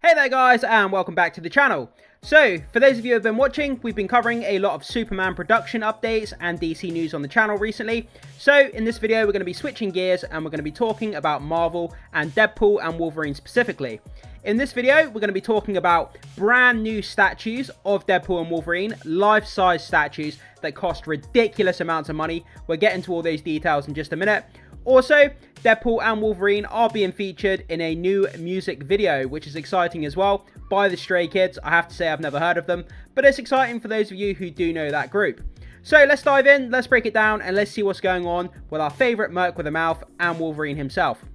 Hey there guys, and welcome back to the channel. So, for those of you who have been watching, we've been covering a lot of Superman production updates and DC news on the channel recently. So, in this video, we're going to be switching gears and we're going to be talking about Marvel and Deadpool and Wolverine specifically. In this video, we're going to be talking about brand new statues of Deadpool and Wolverine, life-size statues that cost ridiculous amounts of money. We'll get into all those details in just a minute. Also, Deadpool and Wolverine are being featured in a new music video, which is exciting as well, by the Stray Kids. I have to say I've never heard of them, but it's exciting for those of you who do know that group. So let's dive in, let's break it down, and let's see what's going on with our favourite Merc with a Mouth and Wolverine himself.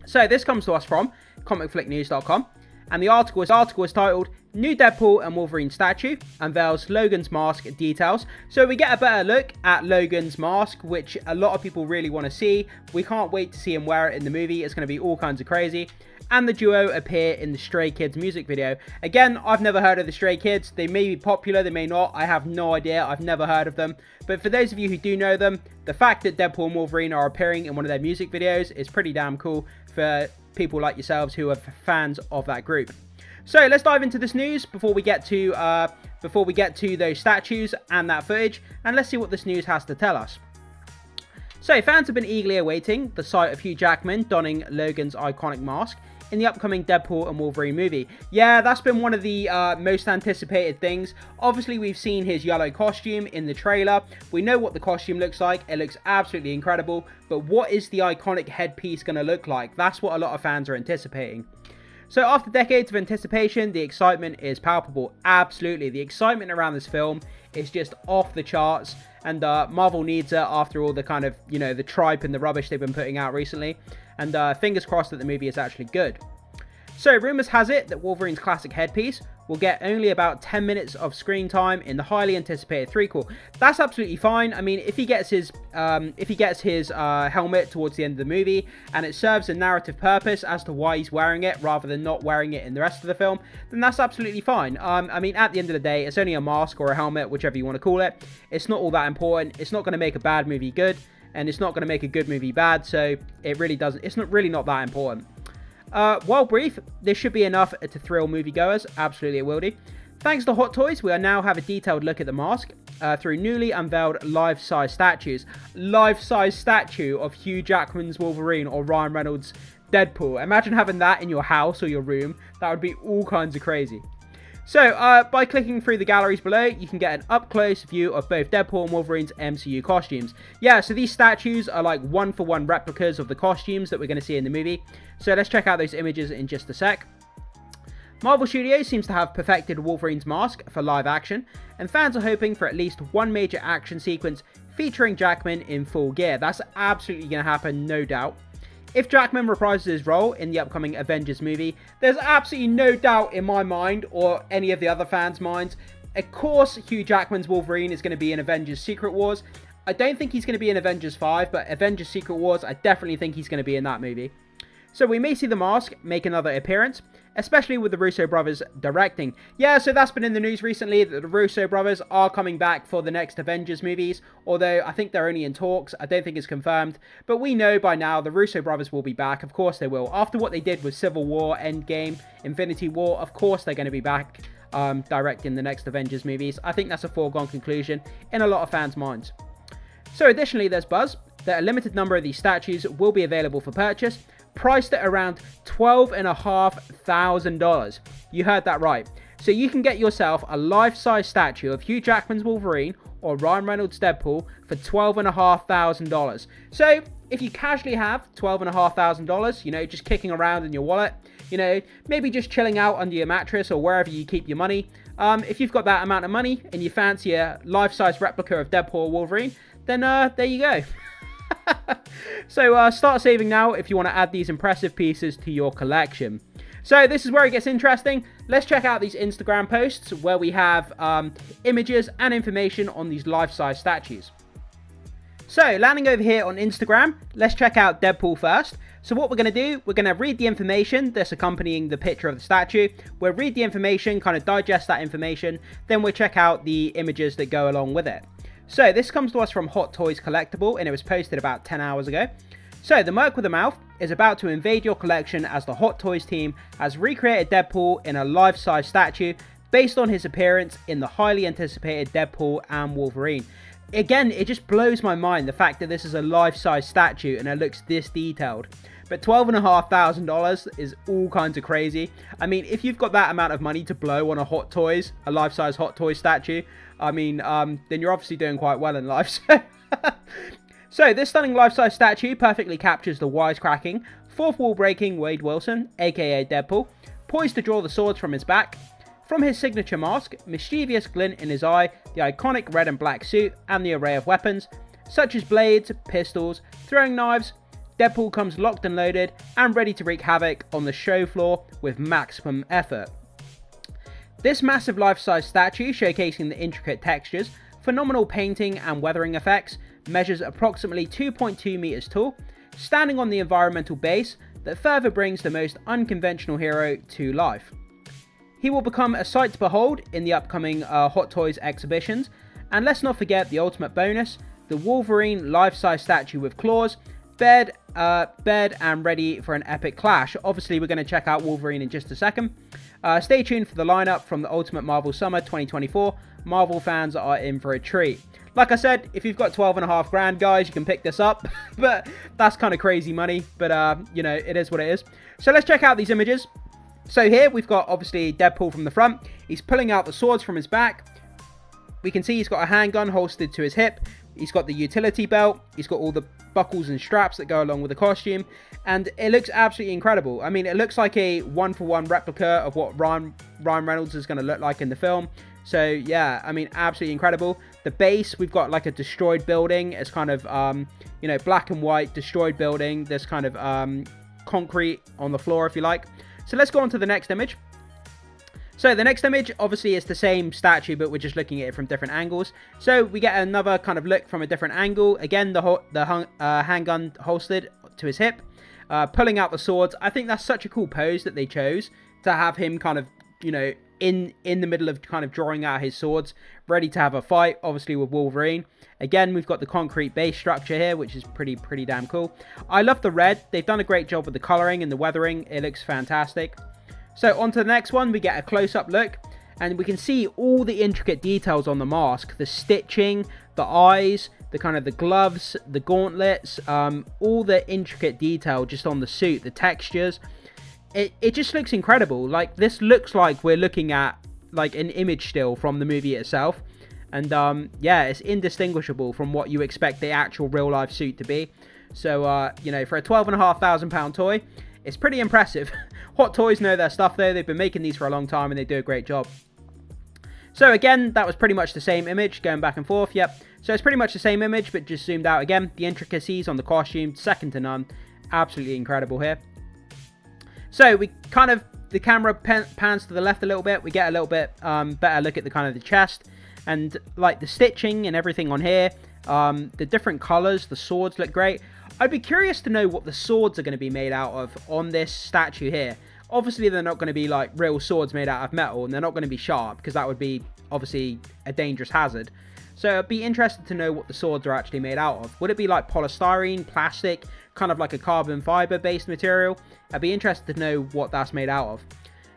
So this comes to us from comicflicknews.com, and the article is titled, New Deadpool and Wolverine Statue Unveils Logan's Mask Details. So we get a better look at Logan's mask, which a lot of people really want to see. We can't wait to see him wear it in the movie. It's going to be all kinds of crazy. And the duo appear in the Stray Kids music video. Again, I've never heard of the Stray Kids. They may be popular, they may not. I have no idea. I've never heard of them. But for those of you who do know them, the fact that Deadpool and Wolverine are appearing in one of their music videos is pretty damn cool for people like yourselves who are fans of that group. So let's dive into this news before we get to those statues and that footage, and let's see what this news has to tell us. So fans have been eagerly awaiting the sight of Hugh Jackman donning Logan's iconic mask in the upcoming Deadpool and Wolverine movie. Yeah, that's been one of the most anticipated things. Obviously, we've seen his yellow costume in the trailer. We know what the costume looks like. It looks absolutely incredible. But what is the iconic headpiece going to look like? That's what a lot of fans are anticipating. So after decades of anticipation, the excitement is palpable. Absolutely. The excitement around this film is just off the charts. And Marvel needs it after all the kind of, the tripe and the rubbish they've been putting out recently. And fingers crossed that the movie is actually good. So rumours has it that Wolverine's classic headpiece will get only about 10 minutes of screen time in the highly anticipated threequel. That's absolutely fine. I mean, if he gets his helmet towards the end of the movie and it serves a narrative purpose as to why he's wearing it rather than not wearing it in the rest of the film, then that's absolutely fine. I mean, at the end of the day, it's only a mask or a helmet, whichever you want to call it. It's not all that important. It's not going to make a bad movie good, and it's not going to make a good movie bad, so it really doesn't. It's not that important. While brief, this should be enough to thrill moviegoers. Absolutely it will do. Thanks to Hot Toys, we now have a detailed look at the mask through newly unveiled life-size statues. Life-size statue of Hugh Jackman's Wolverine or Ryan Reynolds' Deadpool. Imagine having that in your house or your room. That would be all kinds of crazy. So, by clicking through the galleries below, you can get an up-close view of both Deadpool and Wolverine's MCU costumes. Yeah, so these statues are like one-for-one replicas of the costumes that we're going to see in the movie. So let's check out those images in just a sec. Marvel Studios seems to have perfected Wolverine's mask for live action, and fans are hoping for at least one major action sequence featuring Jackman in full gear. That's absolutely going to happen, no doubt. If Jackman reprises his role in the upcoming Avengers movie, there's absolutely no doubt in my mind or any of the other fans' minds. Of course, Hugh Jackman's Wolverine is going to be in Avengers Secret Wars. I don't think he's going to be in Avengers 5, but Avengers Secret Wars, I definitely think he's going to be in that movie. So we may see the mask make another appearance, especially with the Russo brothers directing. Yeah, so that's been in the news recently that the Russo brothers are coming back for the next Avengers movies, although I think they're only in talks. I don't think it's confirmed, but we know by now the Russo brothers will be back. Of course they will. After what they did with Civil War, Endgame, Infinity War, of course they're going to be back directing the next Avengers movies. I think that's a foregone conclusion in a lot of fans' minds. So additionally, there's buzz that a limited number of these statues will be available for purchase, priced at around $12,500. You heard that right. So you can get yourself a life-size statue of Hugh Jackman's Wolverine or Ryan Reynolds' Deadpool for $12,500. So if you casually have $12,500, just kicking around in your wallet, maybe just chilling out under your mattress or wherever you keep your money, if you've got that amount of money and you fancy a life-size replica of Deadpool or Wolverine, then there you go. So start saving now if you want to add these impressive pieces to your collection. So this is where it gets interesting. Let's check out these Instagram posts where we have images and information on these life-size statues. So landing over here on Instagram, let's check out Deadpool first. So what we're going to do, we're going to read the information that's accompanying the picture of the statue. We'll read the information, kind of digest that information, then we'll check out the images that go along with it. So this comes to us from Hot Toys Collectible, and it was posted about 10 hours ago. So the Merc with a Mouth is about to invade your collection as the Hot Toys team has recreated Deadpool in a life-size statue based on his appearance in the highly anticipated Deadpool and Wolverine. Again, it just blows my mind the fact that this is a life-size statue and it looks this detailed. But $12,500 is all kinds of crazy. I mean, if you've got that amount of money to blow on a Hot Toys, a life-size Hot Toys statue, I mean, then you're obviously doing quite well in life. So this stunning life-size statue perfectly captures the wisecracking, fourth wall breaking Wade Wilson, aka Deadpool, poised to draw the swords from his back. From his signature mask, mischievous glint in his eye, the iconic red and black suit, and the array of weapons, such as blades, pistols, throwing knives, Deadpool comes locked and loaded and ready to wreak havoc on the show floor with maximum effort. This massive life-size statue, showcasing the intricate textures, phenomenal painting and weathering effects, measures approximately 2.2 meters tall, standing on the environmental base that further brings the most unconventional hero to life. He will become a sight to behold in the upcoming Hot Toys exhibitions, and let's not forget the ultimate bonus, the Wolverine life-size statue with claws, bed and ready for an epic clash. Obviously, we're going to check out Wolverine in just a second. Stay tuned for the lineup from the Ultimate Marvel Summer 2024. Marvel fans are in for a treat. Like I said, if you've got 12.5 grand, guys, you can pick this up. But that's kind of crazy money. But, you know, it is what it is. So let's check out these images. So here we've got, obviously, Deadpool from the front. He's pulling out the swords from his back. We can see he's got a handgun holstered to his hip. He's got the utility belt. He's got all the buckles and straps that go along with the costume. And it looks absolutely incredible. I mean, it looks like a one-for-one replica of what Ryan Reynolds is going to look like in the film. So, yeah, I mean, absolutely incredible. The base, we've got like a destroyed building. It's kind of, you know, black and white destroyed building. There's kind of concrete on the floor, if you like. So let's go on to the next image. So the next image, obviously, is the same statue, but we're just looking at it from different angles. So we get another kind of look from a different angle. Again, the handgun holstered to his hip, pulling out the swords. I think that's such a cool pose that they chose to have him kind of, you know, in the middle of kind of drawing out his swords, ready to have a fight, obviously, with Wolverine. Again, we've got the concrete base structure here, which is pretty damn cool. I love the red. They've done a great job with the coloring and the weathering. It looks fantastic. So on to the next one, we get a close-up look, and we can see all the intricate details on the mask. The stitching, the eyes, the kind of the gloves, the gauntlets, all the intricate detail just on the suit, the textures. It just looks incredible. Like, this looks like we're looking at like an image still from the movie itself. And yeah, it's indistinguishable from what you expect the actual real-life suit to be. So, you know, for a £12,500 toy, it's pretty impressive. Hot Toys know their stuff, though. They've been making these for a long time, and they do a great job. So, again, that was pretty much the same image, going back and forth. Yep. So, it's pretty much the same image, but just zoomed out again. The intricacies on the costume, second to none. Absolutely incredible here. So, we kind of, the camera pans to the left a little bit. We get a little bit better look at the kind of the chest. And, like, the stitching and everything on here. The different colors, the swords look great. I'd be curious to know what the swords are going to be made out of on this statue here. Obviously, they're not going to be like real swords made out of metal, and they're not going to be sharp, because that would be obviously a dangerous hazard. So I'd be interested to know what the swords are actually made out of. Would it be like polystyrene, plastic, kind of like a carbon fiber based material? I'd be interested to know what that's made out of.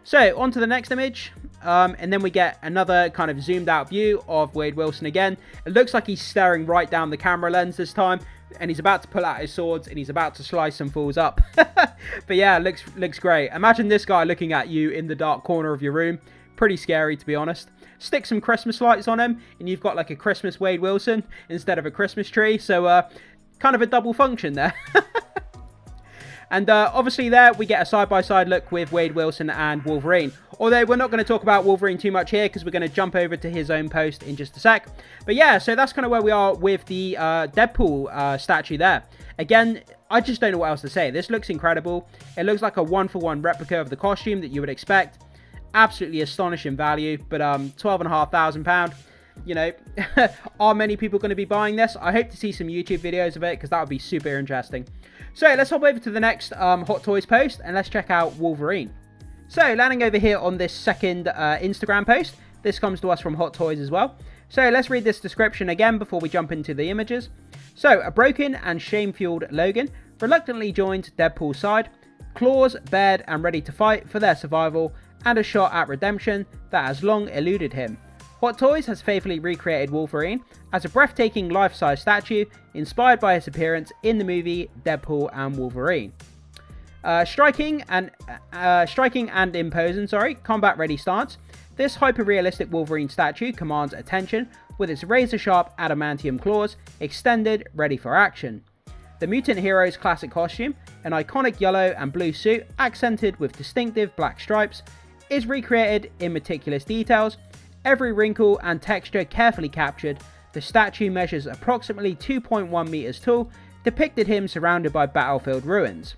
So on to the next image, and then we get another kind of zoomed out view of Wade Wilson again. It looks like he's staring right down the camera lens this time, and he's about to pull out his swords, and he's about to slice some fools up. But yeah, looks great. Imagine this guy looking at you in the dark corner of your room. Pretty scary, to be honest. Stick some Christmas lights on him, and you've got like a Christmas Wade Wilson instead of a Christmas tree. So kind of a double function there. And obviously there we get a side-by-side look with Wade Wilson and Wolverine. Although we're not going to talk about Wolverine too much here, because we're going to jump over to his own post in just a sec. But yeah, so that's kind of where we are with the Deadpool statue there. Again, I just don't know what else to say. This looks incredible. It looks like a one-for-one replica of the costume that you would expect. Absolutely astonishing value, but £12,500. You know, are many people going to be buying this? I hope to see some YouTube videos of it, because that would be super interesting. So let's hop over to the next Hot Toys post, and let's check out Wolverine. So landing over here on this second Instagram post, this comes to us from Hot Toys as well. So let's read this description again before we jump into the images. So, a broken and shame-fueled Logan reluctantly joined Deadpool's side, claws bared and ready to fight for their survival and a shot at redemption that has long eluded him. Hot Toys has faithfully recreated Wolverine as a breathtaking life-size statue inspired by his appearance in the movie Deadpool and Wolverine. Striking and imposing, combat-ready stance, this hyper-realistic Wolverine statue commands attention with its razor-sharp adamantium claws extended, ready for action. The mutant hero's classic costume, an iconic yellow and blue suit accented with distinctive black stripes, is recreated in meticulous details, every wrinkle and texture carefully captured. The statue measures approximately 2.1 meters tall, depicted him surrounded by battlefield ruins.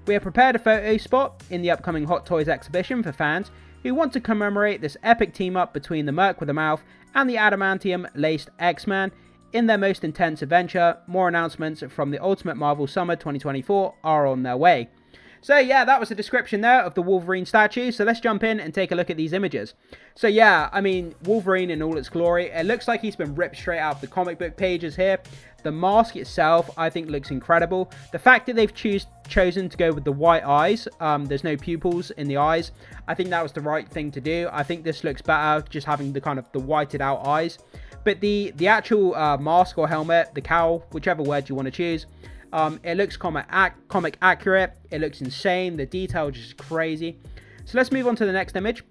We have prepared a photo spot in the upcoming Hot Toys exhibition for fans who want to commemorate this epic team-up between the Merc with a Mouth and the adamantium-laced X-Man in their most intense adventure. More announcements from the Ultimate Marvel Summer 2024 are on their way. So yeah, that was a description there of the Wolverine statue. So let's jump in and take a look at these images. So yeah, I mean, Wolverine in all its glory. It looks like he's been ripped straight out of the comic book pages here. The mask itself, I think, looks incredible. The fact that they've chosen to go with the white eyes, there's no pupils in the eyes, I think that was the right thing to do. I think this looks better just having the kind of the whited out eyes. But the actual mask or helmet, the cowl, whichever word you want to choose, it looks comic accurate. It looks insane. The detail is just crazy. So let's move on to the next image.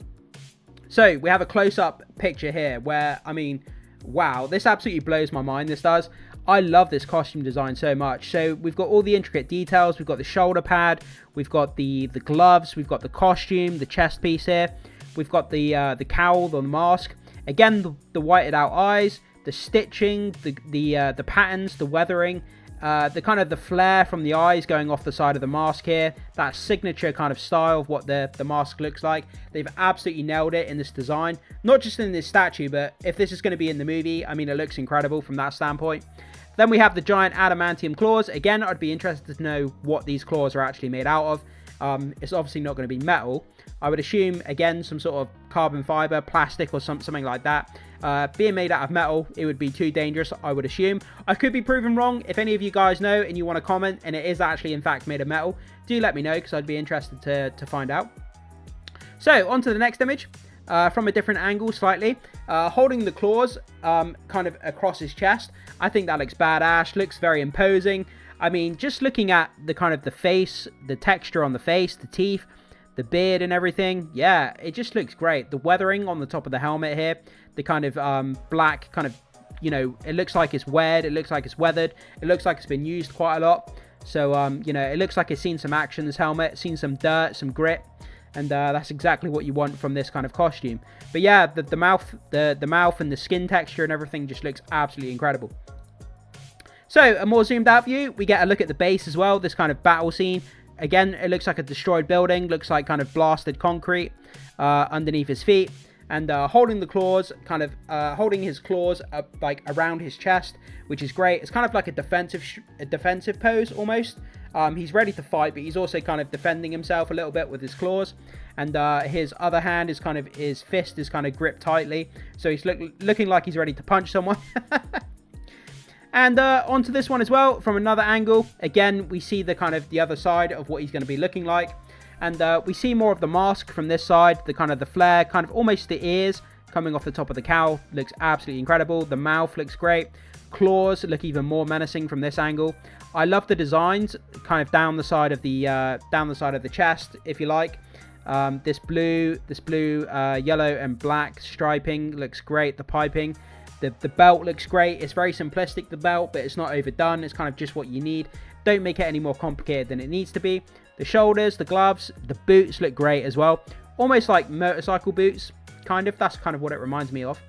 So we have a close-up picture here where, I mean, wow, this absolutely blows my mind. This does. I love this costume design so much. So we've got all the intricate details. We've got the shoulder pad. We've got the gloves. We've got the costume, the chest piece here. We've got the cowl, the mask. Again, the whited out eyes, the stitching, the patterns, the weathering. The kind of the flare from the eyes going off the side of the mask here, that signature kind of style of what the mask looks like. They've absolutely nailed it in this design, not just in this statue, but if this is going to be in the movie, I mean, it looks incredible from that standpoint. Then we have the giant adamantium claws. Again, I'd be interested to know what these claws are actually made out of. It's obviously not going to be metal. I would assume, again, some sort of carbon fiber, plastic or something like that. Being made out of metal, it would be too dangerous, I would assume. I could be proven wrong. If any of you guys know and you want to comment and it is actually in fact made of metal, do let me know because I'd be interested to find out. So on to the next image, from a different angle slightly, holding the claws kind of across his chest. I think that looks badass, looks very imposing. I mean, just looking at the kind of the face, the texture on the face, the teeth, the beard and everything, yeah, it just looks great. The weathering on the top of the helmet here, the kind of black kind of, you know, it looks like it's weared, it looks like it's weathered, it looks like it's been used quite a lot. So, you know, it looks like it's seen some action, this helmet, seen some dirt, some grit, and that's exactly what you want from this kind of costume. But yeah, the mouth and the skin texture and everything just looks absolutely incredible. So, a more zoomed out view, we get a look at the base as well, this kind of battle scene. Again, it looks like a destroyed building, looks like kind of blasted concrete underneath his feet. And holding the claws, kind of holding his claws like around his chest, which is great. It's kind of like a defensive pose almost. He's ready to fight, but he's also kind of defending himself a little bit with his claws. And his other hand is kind of, his fist is kind of gripped tightly. So he's looking like he's ready to punch someone. And onto this one as well, from another angle. Again, we see the kind of the other side of what he's going to be looking like. And we see more of the mask from this side, the kind of the flare, kind of almost the ears coming off the top of the cowl. Looks absolutely incredible. The mouth looks great. Claws look even more menacing from this angle. I love the designs kind of down the side of the chest, if you like. This blue, yellow and black striping looks great. The piping. The belt looks great. It's very simplistic, the belt, but it's not overdone. It's kind of just what you need. Don't make it any more complicated than it needs to be. The shoulders, the gloves, the boots look great as well. Almost like motorcycle boots, kind of. That's kind of what it reminds me of.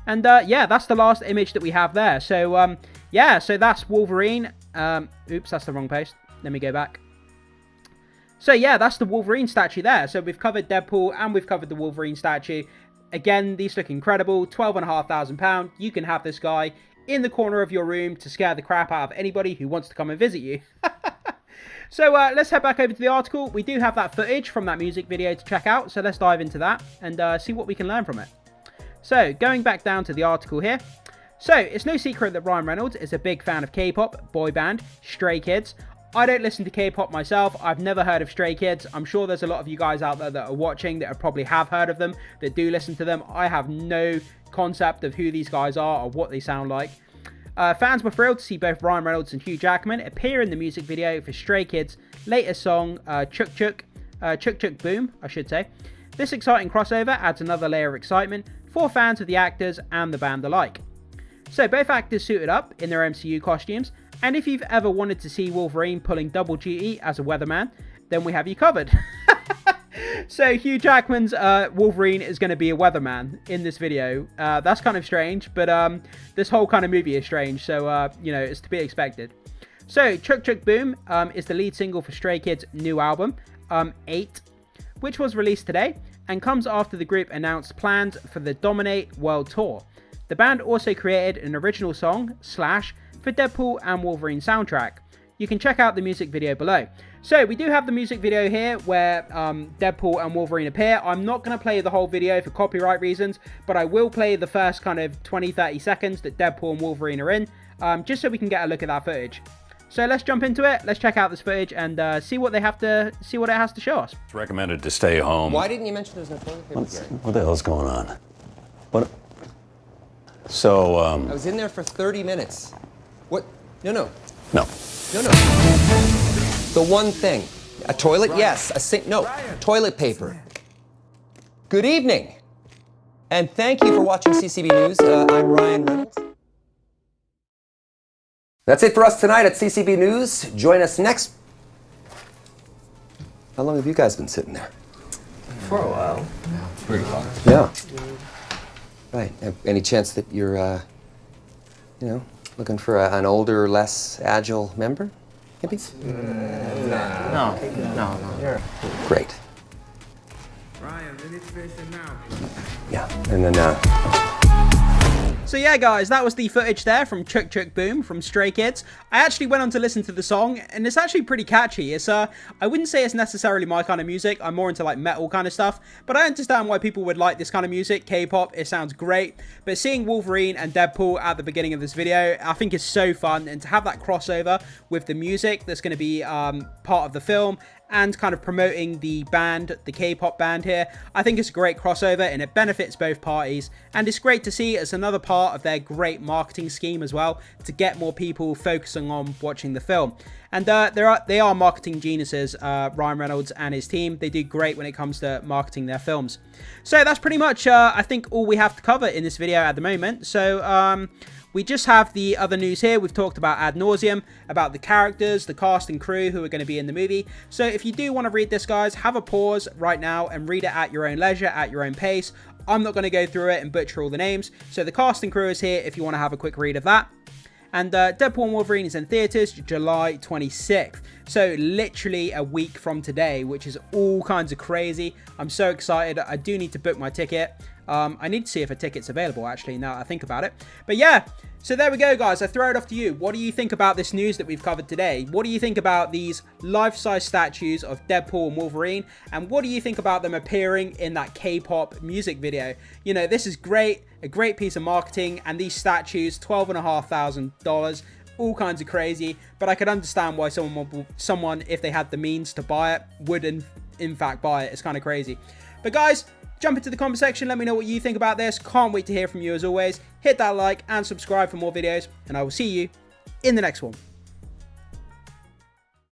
And yeah, that's the last image that we have there. So yeah, so that's Wolverine. Oops, that's the wrong post. Let me go back. So yeah, that's the Wolverine statue there. So we've covered Deadpool and we've covered the Wolverine statue. Again, these look incredible. £12,500. You can have this guy in the corner of your room to scare the crap out of anybody who wants to come and visit you. So let's head back over to the article. We do have that footage from that music video to check out. So let's dive into that and see what we can learn from it. So going back down to the article here. So it's no secret that Ryan Reynolds is a big fan of K-pop, boy band, Stray Kids, I don't listen to K-pop myself. I've never heard of Stray Kids. I'm sure there's a lot of you guys out there that are watching that probably have heard of them, that do listen to them. I have no concept of who these guys are or what they sound like. Fans were thrilled to see both Ryan Reynolds and Hugh Jackman appear in the music video for Stray Kids' latest song, Chuk Chuk Boom, I should say. This exciting crossover adds another layer of excitement for fans of the actors and the band alike. So both actors suited up in their MCU costumes, and if you've ever wanted to see Wolverine pulling double duty as a weatherman, then we have you covered. So Hugh Jackman's Wolverine is going to be a weatherman in this video. That's kind of strange, but this whole kind of movie is strange, so you know, it's to be expected. So Chuk Chuk Boom is the lead single for Stray Kids' new album, 8, which was released today, and comes after the group announced plans for the Dominate World Tour. The band also created an original song, Slash, for Deadpool and Wolverine soundtrack. You can check out the music video below. So we do have the music video here where Deadpool and Wolverine appear. I'm not going to play the whole video for copyright reasons, but I will play the first kind of 20-30 seconds that Deadpool and Wolverine are in, just so we can get a look at that footage. So let's jump into it. Let's check out this footage and see what it has to show us. It's recommended to stay home. Why didn't you mention there's no toilet paper here? What the hell's going on? What? So, I was in there for 30 minutes. What? No. No. The one thing. A toilet? Ryan. Yes. A sink? No. Ryan. Toilet paper. Good evening. And thank you for watching CCB News. I'm Ryan Reynolds. That's it for us tonight at CCB News. Join us next. How long have you guys been sitting there? For a while. Pretty long. Yeah. Right. Any chance that you're, you know, looking for an older, less agile member? Maybe? No. Great. Ryan, it's fishing now. Yeah. And then, So yeah guys, that was the footage there from Chuk Chuk Boom from Stray Kids. I actually went on to listen to the song, and it's actually pretty catchy. It's I wouldn't say it's necessarily my kind of music. I'm more into like metal kind of stuff, but I understand why people would like this kind of music. K-pop, it sounds great. But seeing Wolverine and Deadpool at the beginning of this video, I think is so fun, and to have that crossover with the music that's going to be part of the film and kind of promoting the band, the K-pop band here, I think it's a great crossover and it benefits both parties, and it's great to see as another part of their great marketing scheme as well, to get more people focusing on watching the film. And they are marketing geniuses, Ryan Reynolds and his team. They do great when it comes to marketing their films. So that's pretty much, I think, all we have to cover in this video at the moment. So, we just have the other news here. We've talked about ad nauseum, about the characters, the cast and crew who are going to be in the movie. So if you do want to read this, guys, have a pause right now and read it at your own leisure, at your own pace. I'm not going to go through it and butcher all the names. So the cast and crew is here if you want to have a quick read of that. And Deadpool and Wolverine is in theaters July 26th. So literally a week from today, which is all kinds of crazy. I'm so excited. I do need to book my ticket. I need to see if a ticket's available, actually, now that I think about it. But yeah, so there we go, guys. I throw it off to you. What do you think about this news that we've covered today? What do you think about these life-size statues of Deadpool and Wolverine? And what do you think about them appearing in that K-pop music video? You know, this is great, a great piece of marketing. And these statues, $12,500, all kinds of crazy. But I could understand why someone, if they had the means to buy it, would in fact buy it. It's kind of crazy. But guys, jump into the comment section, let me know what you think about this. Can't wait to hear from you as always. Hit that like and subscribe for more videos, and I will see you in the next one.